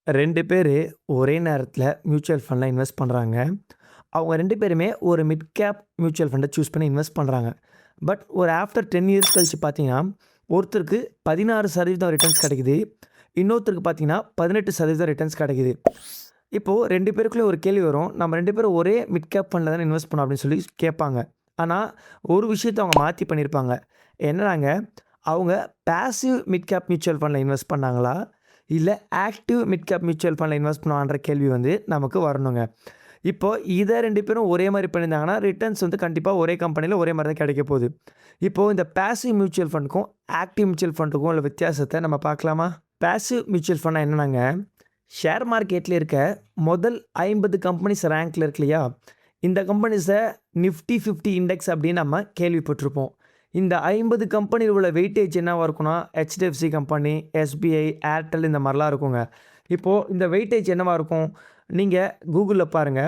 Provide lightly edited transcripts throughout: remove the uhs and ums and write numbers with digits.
2 பேரு ஒரே நேரத்தில மியூச்சுவல் ஃபண்ட்ல இன்வெஸ்ட் பண்றாங்க. அவங்க 2 பேருமே ஒரு mid cap mutual fund choose பண்ணி இன்வெஸ்ட் பண்றாங்க. பட் ஒரு ஆஃப்டர் 10 இயர்ஸ் கழிச்சு பார்த்தீங்கன்னா, ஒருத்தருக்கு 16% ரிட்டர்ன்ஸ் கிடைக்குது. இன்னொருத்தருக்கு பார்த்தீங்கன்னா, 18% ரிட்டர்ன்ஸ் கிடைக்குது. இப்போ 2 பேருக்குள்ள ஒரு கேள்வி வரும். நம்ம 2 பேரும் ஒரே மிட் கேப் ஃபண்ட்ல தானே இன்வெஸ்ட் பண்ணோம் அப்படின்னு சொல்லி கேட்பாங்க. ஆனா, ஒரு விஷயத்த அவங்க மாத்தி பண்ணியிருப்பாங்க. என்னன்னாங்க, அவங்க பாசிவ் மிட் கேப் மியூச்சுவல் ஃபண்ட்ல இன்வெஸ்ட் பண்ணாங்களா? இல்ல ஆக்டிவ் மிட் கேப் மியூச்சுவல் ஃபண்ட்ல இன்வெஸ்ட் பண்ணுவாங்கன்ற கேள்வி வந்து நமக்கு வரணுங்க. இப்போ இத 2 பேரும் ஒரே மாரி பண்ணியிருந்தாங்கன்னா, ரிட்டர்ன்ஸ் வந்து கண்டிப்பா ஒரே கம்பெனில ஒரே மாரி தான் கிடைக்க போகுது. இப்போ இந்த பாசிவ் மியூச்சுவல் ஃபண்டுக்கும், ஆக்டிவ் மியூச்சுவல் ஃபண்டுக்கும் உள்ள வித்தியாசத்த நம்ம பார்க்கலாமா? பாசிவ் மியூச்சுவல் ஃபண்ட்னா என்னன்னாங்க, ஷேர் மார்க்கெட்ல இருக்க முதல் 50 கம்பெனிஸ் ரேங்க்ல இருக்கு இல்லையா? இந்த கம்பெனிஸ நிஃப்டி 50 இண்டெக்ஸ் அப்படின்னு நம்ம கேள்விப்பட்டிருப்போம். இந்த 50 கம்பெனில உள்ள வெயிட்டேஜ் என்னவா இருக்கும்னா, HDFC கம்பெனி, SBI, ஏர்டெல் இந்த மாரிலாம் இருக்குங்க. இப்போ இந்த வெயிட்டேஜ் என்னவா இருக்கும்? நீங்க கூகுள்ல பாருங்க.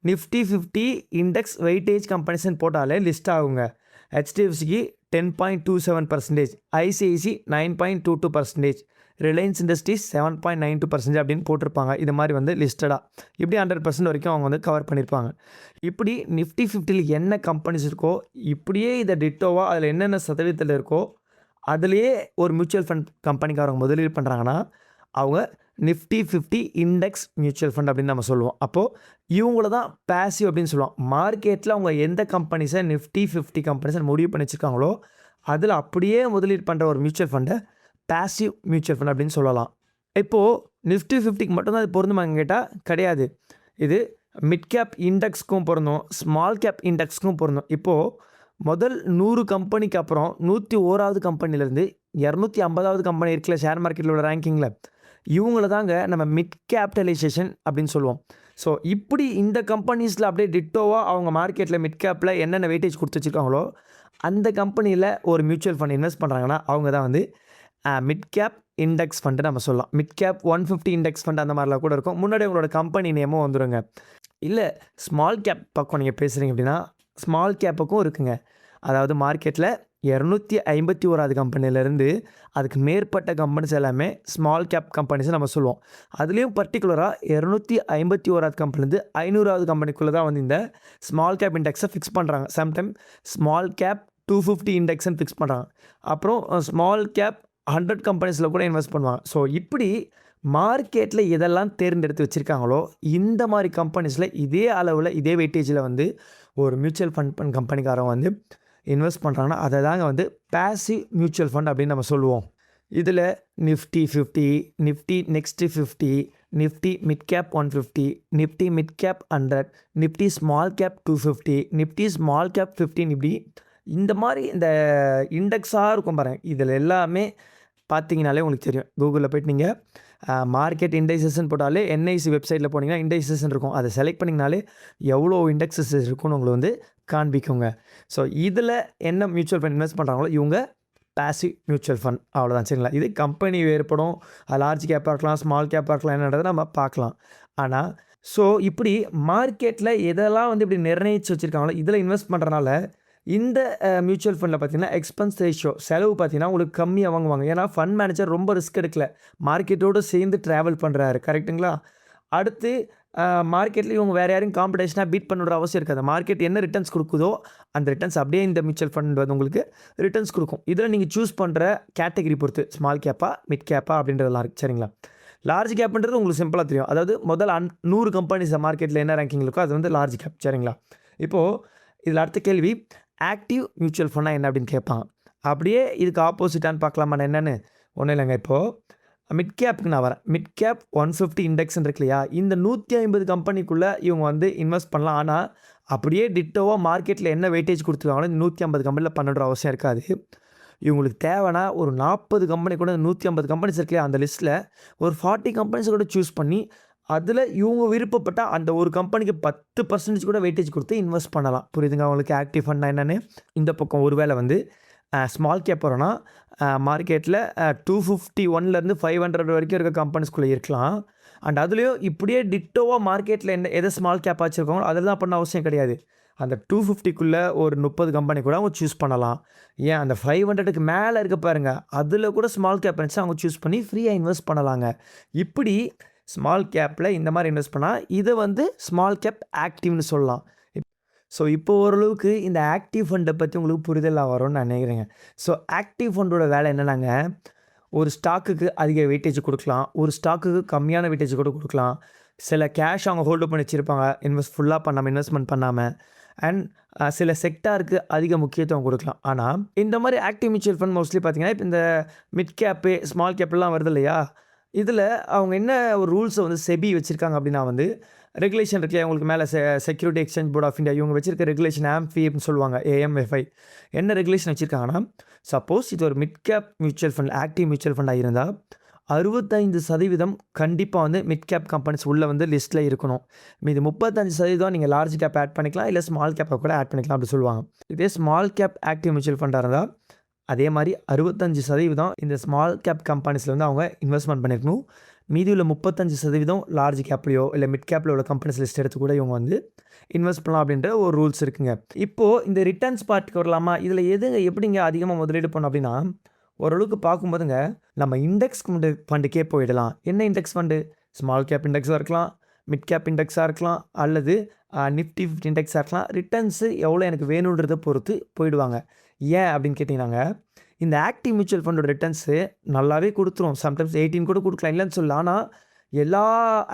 நிஃப்டி 50 இண்டெக்ஸ் வெயிட்டேஜ் கம்பெனிஸ்ன்னு போட்டாலே லிஸ்ட் ஆகுங்க. HDFCக்கு 10.27%, ICICI 9.22%, ரிலையன்ஸ் இண்டஸ்ட்ரீஸ் 7.92% அப்படின்னு போட்டிருப்பாங்க. இது மாதிரி வந்து லிஸ்டடா. இப்படி 100% வரைக்கும் அவங்க வந்து கவர் பண்ணியிருப்பாங்க. இப்படி நிஃப்டி 50ல என்ன கம்பெனிஸ் இருக்கோ, இப்படியே இதை டிட்டோவா அதில் என்னென்ன சதவீதத்தில் இருக்கோ, அதுலேயே ஒரு மியூச்சுவல் ஃபண்ட் கம்பெனிக்காரங்க முதலீடு பண்ணுறாங்கன்னா, அவங்க நிஃப்டி 50 இண்டெக்ஸ் மியூச்சுவல் ஃபண்ட் அப்படின்னு நம்ம சொல்லுவோம். அப்போது இவங்கள தான் பாசிவ் அப்படின்னு சொல்லுவோம். மார்க்கெட்டில் அவங்க எந்த கம்பெனிஸை நிஃப்டி 50 கம்பெனிஸை முடிவு பண்ணி வச்சுருக்காங்களோ, அதில் அப்படியே முதலீடு பண்ணுற ஒரு மியூச்சுவல் ஃபண்டை பாசிவ் மியூச்சுவல் ஃபண்ட் அப்படின்னு சொல்லலாம். இப்போது நிஃப்டி 50க்கு மட்டும்தான் இது பொருந்துமான்னு கேட்டால் கிடையாது. இது மிட் கேப் இண்டெக்ஸ்க்கும் பொருந்தும், ஸ்மால் கேப் இண்டெக்ஸ்க்கும் பொருந்தும். இப்போது முதல் 100 கம்பெனிக்கு அப்புறம் 101வது கம்பெனிலேருந்து 250வது கம்பெனி இருக்குல்ல ஷேர் மார்க்கெட்டில் உள்ள ரேங்கிங்கில், இவங்கள தாங்க நம்ம மிட் கேபிட்டலைசேஷன் அப்படின்னு சொல்லுவோம். ஸோ இப்படி இந்த கம்பெனிஸில் அப்படியே டிட்டோவாக அவங்க மார்க்கெட்டில் மிட் கேப்பில் என்னென்ன வெயிட்டேஜ் கொடுத்து வச்சுருக்காங்களோ, அந்த கம்பெனியில் ஒரு மியூச்சுவல் ஃபண்ட் இன்வெஸ்ட் பண்ணுறாங்கன்னா, அவங்க தான் வந்து மிட் கேப் இண்டெக்ஸ் ஃபண்டு நம்ம சொல்லலாம். மிட் கேப் 150 இண்டெக்ஸ் ஃபண்ட் அந்த மாதிரிலாம் கூட இருக்கும். முன்னாடி உங்களோட கம்பெனி நேமும் வந்துடுங்க. இல்லை ஸ்மால் கேப் பக்கம் நீங்கள் பேசுகிறீங்க அப்படின்னா, ஸ்மால் கேப்புக்கும் இருக்குங்க. அதாவது மார்க்கெட்டில் 251வது கம்பெனிலேருந்து அதுக்கு மேற்பட்ட கம்பெனிஸ் எல்லாமே ஸ்மால் கேப் கம்பெனிஸை நம்ம சொல்லுவோம். அதுலேயும் பர்டிகுலராக 251வது கம்பெனிலேருந்து 500வது கம்பெனிக்குள்ளே தான் வந்து இந்த ஸ்மால் கேப் இண்டெக்ஸை ஃபிக்ஸ் பண்ணுறாங்க. சம்டைம் ஸ்மால் கேப் 250 இண்டெக்ஸ்ன்னு ஃபிக்ஸ் பண்ணுறாங்க. அப்புறம் ஸ்மால் கேப் 100 கம்பெனிஸில் கூட இன்வெஸ்ட் பண்ணுவாங்க. ஸோ இப்படி மார்க்கெட்டில் எதெல்லாம் தேர்ந்தெடுத்து வச்சுருக்காங்களோ, இந்த மாதிரி கம்பெனிஸில் இதே அளவில் இதே வெயிட்டேஜில் வந்து ஒரு மியூச்சுவல் ஃபண்ட் கம்பெனிக்காரங்க வந்து இன்வெஸ்ட் பண்ணுறாங்கன்னா, அதை தாங்க வந்து பாசிவ் மியூச்சுவல் ஃபண்ட் அப்படின்னு நம்ம சொல்லுவோம். இதில் Nifty 50, Nifty next 50, Nifty mid cap 150, Nifty mid cap 100, Nifty small cap 250, Nifty small cap 15 இப்படி இந்த மாதிரி இந்த இண்டெக்ஸாக இருக்கும் பாருங்கள். இதில் எல்லாமே பார்த்தீங்கனாலே உங்களுக்கு தெரியும். கூகுளில் போய்ட்டு நீங்கள் மார்க்கெட் இண்டைசஸ்ன்னு போட்டாலே என்ஐசி வெப்சைட்டில் போனீங்கன்னா இண்டைசஸ்ன்னு இருக்கும். அதை செலக்ட் பண்ணிங்கனாலே எவ்வளோ இண்டெக்ஸஸ் இருக்குன்னு உங்களுக்கு வந்து காண்பிக்குங்க. ஸோ இதில் என்ன மியூச்சுவல் ஃபண்ட் இன்வெஸ்ட் பண்ணுறாங்களோ இவங்க பாசிவ் மியூச்சுவல் ஃபண்ட் அவ்வளோதான். சரிங்களா? இது கம்பெனி வேறுபடும். லார்ஜ் கேப்பாக இருக்கலாம், ஸ்மால் கேப்பாக இருக்கலாம், என்னன்றதை நம்ம பார்க்கலாம். ஆனால் ஸோ இப்படி மார்க்கெட்டில் எதெல்லாம் வந்து இப்படி நிர்ணயித்து வச்சுருக்காங்களோ இதில் இன்வெஸ்ட் பண்ணுறனால இந்த மியூச்சுவல் ஃபண்டில் பார்த்தீங்கன்னா எக்ஸ்பென்ஸ் ரேஷியோ செலவு பார்த்தீங்கன்னா உங்களுக்கு கம்மியாக வாங்குவாங்க. ஏன்னா ஃபண்ட் மேனேஜர் ரொம்ப ரிஸ்க் எடுக்கல, மார்க்கெட்டோடு சேர்ந்து ட்ராவல் பண்ணுறாரு. கரெக்டுங்களா? அடுத்து மார்க்கெட்டில் இவங்க வேறு யாரையும் காம்படிஷனாக பீட் பண்ணுற அவசியம் இருக்காது. மார்க்கெட் என்ன ரிட்டர்ன்ஸ் கொடுக்குதோ அந்த ரிட்டர்ன்ஸ் அப்படியே இந்த மியூச்சுவல் ஃபண்ட் வந்து உங்களுக்கு ரிட்டர்ன்ஸ் கொடுக்கும். இதில் நீங்கள் சூஸ் பண்ணுற கேட்டகரி பொறுத்து ஸ்மால் கேப்பா மிட் கேப்பா அப்படின்றதெல்லாம் இருக்குது. சரிங்களா? லார்ஜ் கேப்ன்றது உங்களுக்கு சிம்பிளாக தெரியும். அதாவது முதல் 100 கம்பெனிஸ் மார்க்கெட்டில் என்ன ரேங்கிங் இருக்கோ அது வந்து லார்ஜ் கேப். சரிங்களா? இப்போது இதில் அடுத்த கேள்வி, ஆக்டிவ் மியூச்சுவல் ஃபண்டாக என்ன அப்படின்னு கேட்பாங்க. அப்படியே இதுக்கு ஆப்போசிட்டான்னு பார்க்கலாமா என்னென்னு? ஒன்றும் இல்லைங்க. இப்போது மிட் கேப்புக்கு நான் வரேன். மிட் கேப் 150 இண்டெக்ஸ்ன்னு இருக்கு இல்லையா? இந்த 150 கம்பெனிக்குள்ளே இவங்க வந்து இன்வெஸ்ட் பண்ணலாம். ஆனால் அப்படியே டிட்டோவாக மார்க்கெட்டில் என்ன வெயிட்டேஜ் கொடுத்துருக்காங்களோ இந்த 150 கம்பெனியில் பண்ணுற அவசியம் இருக்காது. இவங்களுக்கு தேவைன்னா ஒரு 40 கம்பெனி கூட 150 கம்பெனிஸ் இருக்கு அந்த லிஸ்ட்டில் ஒரு 40 கம்பெனிஸ் கூட சூஸ் பண்ணி அதில் இவங்க விருப்பப்பட்டால் அந்த ஒரு கம்பெனிக்கு 10% கூட வெயிட்டேஜ் கொடுத்து இன்வெஸ்ட் பண்ணலாம். புரியுதுங்க அவங்களுக்கு ஆக்டிவ் ஃபண்ட்னா என்னென்னு? இந்த பக்கம் ஒரு வேளை வந்து ஸ்மால் கேப் வரோன்னா மார்க்கெட்டில் 251லேருந்து 500 வரைக்கும் இருக்க கம்பெனிஸ்குள்ளே இருக்கலாம். அண்ட் அதுலேயும் இப்படியே டிட்டோவாக மார்க்கெட்டில் எதை ஸ்மால் கேப் வச்சுருக்காங்களோ அதெல்லாம் பண்ண அவசியம் கிடையாது. அந்த 250க்குள்ளே ஒரு 30 கம்பெனி கூட அவங்க சூஸ் பண்ணலாம். ஏன் அந்த 500க்கு மேலே இருக்க பாருங்கள், அதில் கூட ஸ்மால் கேப் இருந்துச்சு அவங்க சூஸ் பண்ணி ஃப்ரீயாக இன்வெஸ்ட் பண்ணலாங்க. இப்படி ஸ்மால் கேப்பில் இந்த மாதிரி இன்வெஸ்ட் பண்ணால் இதை வந்து ஸ்மால் கேப் ஆக்டிவ்னு சொல்லலாம். ஸோ இப்போ ஓரளவுக்கு இந்த ஆக்டிவ் ஃபண்டை பற்றி உங்களுக்கு புரிதலாக வரும்னு நான் நினைக்கிறேங்க. ஸோ ஆக்டிவ் ஃபண்டோட வேலை என்னென்னாங்க, ஒரு ஸ்டாக்குக்கு அதிக வெயிட்டேஜ் கொடுக்கலாம், ஒரு ஸ்டாக்குக்கு கம்மியான வெயிட்டேஜ் கூட கொடுக்கலாம். சில கேஷ் அவங்க ஹோல்டு பண்ணி வச்சுருப்பாங்க ஃபுல்லாக பண்ணாமல், இன்வெஸ்ட்மெண்ட் பண்ணாமல். அண்ட் சில செக்டாருக்கு அதிக முக்கியத்துவம் கொடுக்கலாம். ஆனால் இந்த மாதிரி ஆக்டிவ் மியூச்சுவல் ஃபண்ட் மோஸ்ட்லி பார்த்தீங்கன்னா, இப்போ இந்த மிட் கேப்பு, ஸ்மால் கேப்லாம் வருது இல்லையா, இதில் அவங்க என்ன ஒரு ரூல்ஸை வந்து செபி வச்சுருக்காங்க அப்படின்னா வந்து ரெகுலேஷன் இருக்குல்லையா, உங்களுக்கு மேலே security exchange board of India இவங்க வச்சிருக்க ரெகுலேஷன் ஆம்ஃபின்னு சொல்லுவாங்க, AMFI. என்ன ரெகுலேஷன் வச்சுருக்காங்கன்னா, சப்போஸ் இது ஒரு mid cap mutual fund, active mutual ஃபண்டாக இருந்தால் 65% கண்டிப்பாக வந்து மிட் கேப் கம்பெனிஸ் உள்ளே வந்து லிஸ்ட்டில் இருக்கணும். மீது 35% நீங்கள் லார்ஜ் கேப் ஆட் பண்ணிக்கலாம், இல்லை ஸ்மால் கேப்பை கூட ஆட் பண்ணிக்கலாம் அப்படி சொல்லுவாங்க. இதே ஸ்மால் கேப் ஆக்டிவ் மியூச்சுவல் ஃபண்டாக இருந்தால் அதே மாதிரி 65% இந்த ஸ்மால் கேப் கம்பெனிஸில் வந்து அவங்க இன்வெஸ்ட்மெண்ட் பண்ணியிருக்கணும். மீதி உள்ள 35% லார்ஜ் கேப்லையோ இல்லை மிட் கேப்பில் உள்ள கம்பெனிஸ் லிஸ்ட் எடுத்து கூட இவங்க வந்து இன்வெஸ்ட் பண்ணலாம் அப்படின்ற ஒரு ரூல்ஸ் இருக்குங்க. இப்போது இந்த ரிட்டர்ன்ஸ் பார்ட்டுக்கு வரலாமா, இதில் எப்படிங்க அதிகமாக முதலீடு பண்ணோம் அப்படின்னா, ஓரளவுக்கு பார்க்கும்போதுங்க நம்ம இண்டெக்ஸ் ஃபண்டுக்கே போயிடலாம். என்ன இண்டெக்ஸ் ஃபண்டு? ஸ்மால் கேப் இண்டெக்ஸாக இருக்கலாம், மிட் கேப் இண்டெக்ஸாக இருக்கலாம், அல்லது நிஃப்டி 50 இண்டெக்ஸாக இருக்கலாம். ரிட்டர்ன்ஸு எவ்வளோ எனக்கு வேணுன்றதை பொறுத்து போயிடுவாங்க. ஏன் அப்படின்னு கேட்டிங்கன்னாங்க, இந்த ஆக்டிவ் மியூச்சுவல் ஃபண்டோட ரிட்டர்ன்ஸு நல்லாவே கொடுத்துரும். சம்டைம்ஸ் 18 கூட கொடுக்கலாம், இல்லைன்னு சொல்லலாம். ஆனால் எல்லா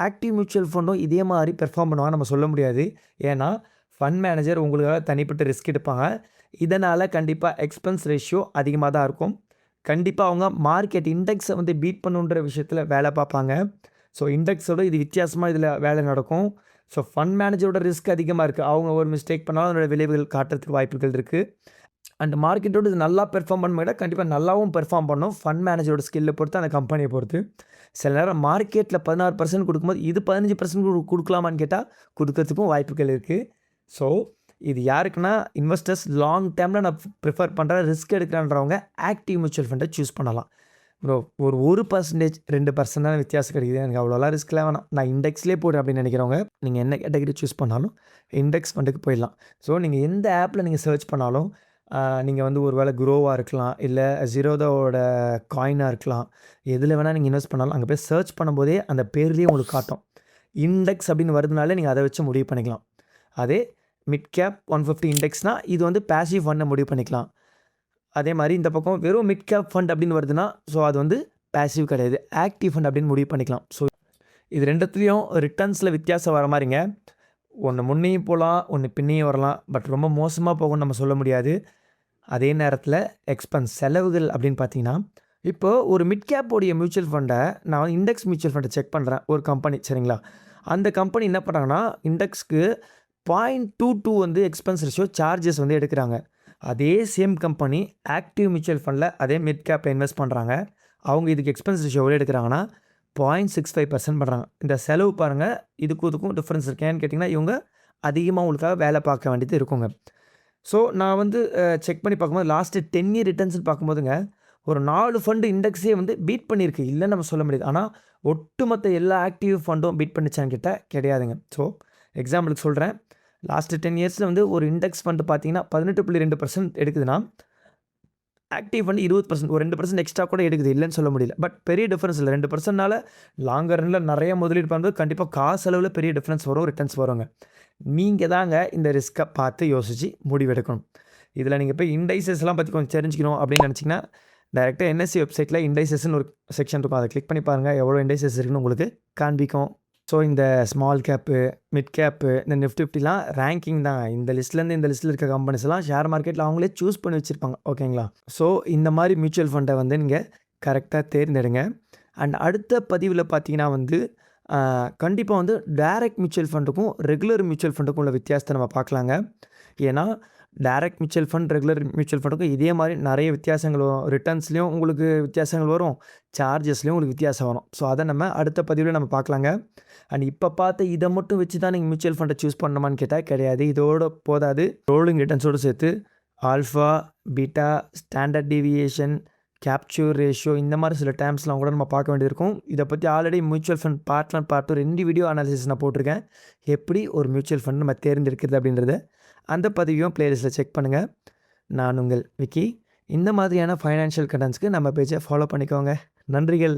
ஆக்டிவ் மியூச்சுவல் ஃபண்டும் இதே மாதிரி பெர்ஃபார்ம் பண்ணுவாங்க நம்ம சொல்ல முடியாது. ஏன்னா ஃபண்ட் மேனேஜர் உங்களுக்காக தனிப்பட்ட ரிஸ்க் எடுப்பாங்க. இதனால் கண்டிப்பாக எக்ஸ்பென்ஸ் ரேஷியோ அதிகமாக தான் இருக்கும். கண்டிப்பாக அவங்க மார்க்கெட் இண்டெக்ஸை வந்து பீட் பண்ணுன்ற விஷயத்தில் வேலை பார்ப்பாங்க. ஸோ இண்டெக்ஸோட இது வித்தியாசமாக இதில் வேலை நடக்கும். ஸோ ஃபண்ட் மேனேஜரோட ரிஸ்க் அதிகமாக இருக்குது. அவங்க ஒரு மிஸ்டேக் பண்ணாலும் அதோட விளைவுகள் காட்டுறதுக்கு வாய்ப்புகள் இருக்குது. அண்ட் மார்க்கெட்டோடு இது நல்லா பெர்ஃபார்ம் பண்ண விட கண்டிப்பாக நல்லாவும் பெர்ஃபார்ம் பண்ணும். ஃபண்ட் மேனேஜரோட ஸ்கில்லை பொறுத்து, அந்த கம்பெனியை பொறுத்து. சில நேரம் மார்க்கெட்டில் 16% கொடுக்கும்போது இது 15% கொடுக்கலாமான்னு கேட்டால் கொடுக்கறதுக்கும் வாய்ப்புகள் இருக்குது. ஸோ இது யாருக்குன்னா, இன்வெஸ்டர்ஸ் லாங் டேர்மில் நான் ப்ரிஃபர் பண்ணுறேன், ரிஸ்க் எடுக்கிறேன்றவங்க ஆக்டிவ் மியூச்சுவல் ஃபண்டை சூஸ் பண்ணலாம். ப்ரோ ஒரு 1%, 2% தான் வித்தியாசம் கிடைக்குது, எனக்கு அவ்வளோலாம் ரிஸ்க்லாம் வேணாம், நான் இண்டெக்ஸ்லேயே போடுறேன் அப்படின்னு நினைக்கிறவங்க, நீங்கள் என்ன கேட்டகரி சூஸ் பண்ணாலும் இண்டெக்ஸ் ஃபண்டுக்கு போயிடலாம். ஸோ நீங்கள் எந்த ஆப்பில் நீங்கள் சர்ச் பண்ணாலும், நீங்கள் வந்து ஒரு வேளை குரோவாக இருக்கலாம், இல்லை ஜீரோதாவோட காயினாக இருக்கலாம், எதில் வேணால் நீங்கள் இன்வெஸ்ட் பண்ணாலும் அங்கே போய் சர்ச் பண்ணும்போதே அந்த பேர்லேயே உங்களுக்கு காட்டும். இண்டெக்ஸ் அப்படின்னு வருதுனாலே நீங்கள் அதை வச்சு முடிவு பண்ணிக்கலாம். அதே மிட் கேப் 150 இண்டெக்ஸ்னால் இது வந்து பேசிவ் ஃபண்டை முடிவு பண்ணிக்கலாம். அதே மாதிரி இந்த பக்கம் வெறும் மிட் கேப் ஃபண்ட் அப்படின்னு வருதுன்னா, ஸோ அது வந்து பேசிவ் கிடையாது, ஆக்டிவ் ஃபண்ட் அப்படின்னு முடிவு பண்ணிக்கலாம். ஸோ இது ரெண்டுத்துலேயும் ரிட்டர்ன்ஸில் வித்தியாசம் வர மாதிரிங்க. ஒன்று முன்னையும் போகலாம், ஒன்று பின்னையும் வரலாம். பட் ரொம்ப மோசமாக போகும்னு நம்ம சொல்ல முடியாது. அதே நேரத்தில் எக்ஸ்பென்ஸ் செலவுகள் அப்படின்னு பார்த்தீங்கன்னா, இப்போது ஒரு மிட் கேப்போடைய மியூச்சுவல் ஃபண்டை நான் வந்து இண்டெக்ஸ் மியூச்சுவல் ஃபண்டை செக் பண்ணுறேன், ஒரு கம்பெனி சரிங்களா. அந்த கம்பெனி என்ன பண்ணுறாங்கன்னா, இண்டெக்ஸ்க்கு 0.22 வந்து எக்ஸ்பென்ஸ் ரேஷியோ சார்ஜஸ் வந்து எடுக்கிறாங்க. அதே சேம் கம்பெனி ஆக்டிவ் மியூச்சுவல் ஃபண்டில் அதே மிட் கேப்பில் இன்வெஸ்ட் பண்ணுறாங்க. அவங்க இதுக்கு எக்ஸ்பென்ஸ் ரேஷியோ எவ்வளோ எடுக்கிறாங்கன்னா 0.65% பண்ணுறாங்க. இந்த செலவு பாருங்கள், இதுக்கும் டிஃப்ரென்ஸ் இருக்கேன்னு கேட்டிங்கன்னா, இவங்க அதிகமாக உங்களுக்காக வேலை பார்க்க வேண்டியது இருக்குங்க. ஸோ நான் வந்து செக் பண்ணி பார்க்கும்போது லாஸ்ட்டு 10 இயர் ரிட்டர்ன்ஸ்னு பார்க்கும்போதுங்க, ஒரு 4 ஃபண்டு இண்டெக்ஸே வந்து பீட் பண்ணியிருக்கு, இல்லைன்னு நம்ம சொல்ல முடியாது. ஆனால் ஒட்டுமொத்த எல்லா ஆக்டிவ் ஃபண்டும் பீட் பண்ணிச்சான்னு கேட்டால் கிடையாதுங்க. ஸோ எக்ஸாம்பிளுக்கு சொல்கிறேன், லாஸ்ட்டு 10 இயர்ஸில் வந்து ஒரு இண்டெக்ஸ் ஃபண்டு பார்த்தீங்கன்னா 18.2% எடுக்குதுன்னா, ஆக்டிவ் ஃபண்டு 20%, ஒரு 2% எக்ஸ்ட்ரா கூட எடுக்குது, இல்லைன்னு சொல்ல முடியல. பட் பெரிய டிஃப்ரென்ஸ் இல்லை. 2%னால லாங்கர் ரனில் நிறைய முதலீடு பண்ணும்போது கண்டிப்பாக காசு அளவில் பெரிய டிஃப்ரென்ஸ் வரும், ரிட்டர்ன்ஸ் வருங்க. நீங்கள் தாங்க இந்த ரிஸ்க்கை பார்த்து யோசித்து முடிவெடுக்கணும். இதில் நீங்கள் போய் இண்டைசஸ்லாம் பற்றி கொஞ்சம் தெரிஞ்சுக்கணும் அப்படின்னு நினச்சிங்கன்னா, டைரெக்டாக NSE வெப்சைட்டில் இண்டைசஸ்ன்னு ஒரு செக்ஷன் இருக்கும், அதை கிளிக் பண்ணி பாருங்கள், எவ்வளோ இண்டைசஸ் இருக்குன்னு உங்களுக்கு காண்பிக்கும். ஸோ இந்த ஸ்மால் கேப்பு, மிட் கேப்பு, இந்த நிஃப்டி 50லாம் ரேங்கிங் தான். இந்த லிஸ்ட்லேருந்து இந்த லிஸ்ட்டில் இருக்க கம்பெனிஸ்லாம் ஷேர் மார்க்கெட்டில் அவங்களே சூஸ் பண்ணி வச்சுருப்பாங்க, ஓகேங்களா. ஸோ இந்த மாதிரி மியூச்சுவல் ஃபண்டை வந்து நீங்கள் கரெக்டாக தேர்ந்தெடுங்க. அண்ட் அடுத்த பதிவில் பார்த்தீங்கன்னா வந்து கண்டிப்பாக வந்து டைரக்ட் மியூச்சுவல் ஃபண்டுக்கும் ரெகுலர் மியூச்சுவல் ஃபண்டுக்கும் உள்ள வித்தியாசத்தை நம்ம பார்க்கலாங்க. ஏன்னா direct mutual fund, regular mutual ஃபண்டுக்கும் இதே மாதிரி நிறைய வித்தியாசங்கள் வரும். ரிட்டர்ன்ஸ்லேயும் உங்களுக்கு வித்தியாசங்கள் வரும், சார்ஜஸ்லேயும் உங்களுக்கு வித்தியாசம் வரும். ஸோ அதை நம்ம அடுத்த பதிவில் நம்ம பார்க்கலாங்க. அண்ட் இப்போ பார்த்து இதை மட்டும் வச்சு தான் நீங்கள் மியூச்சுவல் ஃபண்டை சூஸ் பண்ணணுமான்னு கேட்டால் கிடையாது. இதோட போதாது, ரோலிங் ரிட்டர்ன்ஸோடு சேர்த்து alpha, beta, standard deviation, capture ratio, இந்த மாதிரி சில டேர்ம்ஸ்லாம் கூட நம்ம பார்க்க வேண்டியிருக்கும். இதை பற்றி already mutual fund part 1, part 2 2 video analysis நான் போட்டிருக்கேன். எப்படி ஒரு மியூச்சுவல் ஃபண்ட் நம்ம தேர்ந்தெடுக்கிறது அப்படின்றத, அந்த பதிவையும் பிளேலிஸ்ட்டில் செக் பண்ணுங்கள். நான் உங்கள் விக்கி. இந்த மாதிரியான ஃபைனான்ஷியல் கண்டென்ட்ஸ்க்கு நம்ம பேஜை ஃபாலோ பண்ணிக்கோங்க. நன்றிகள்.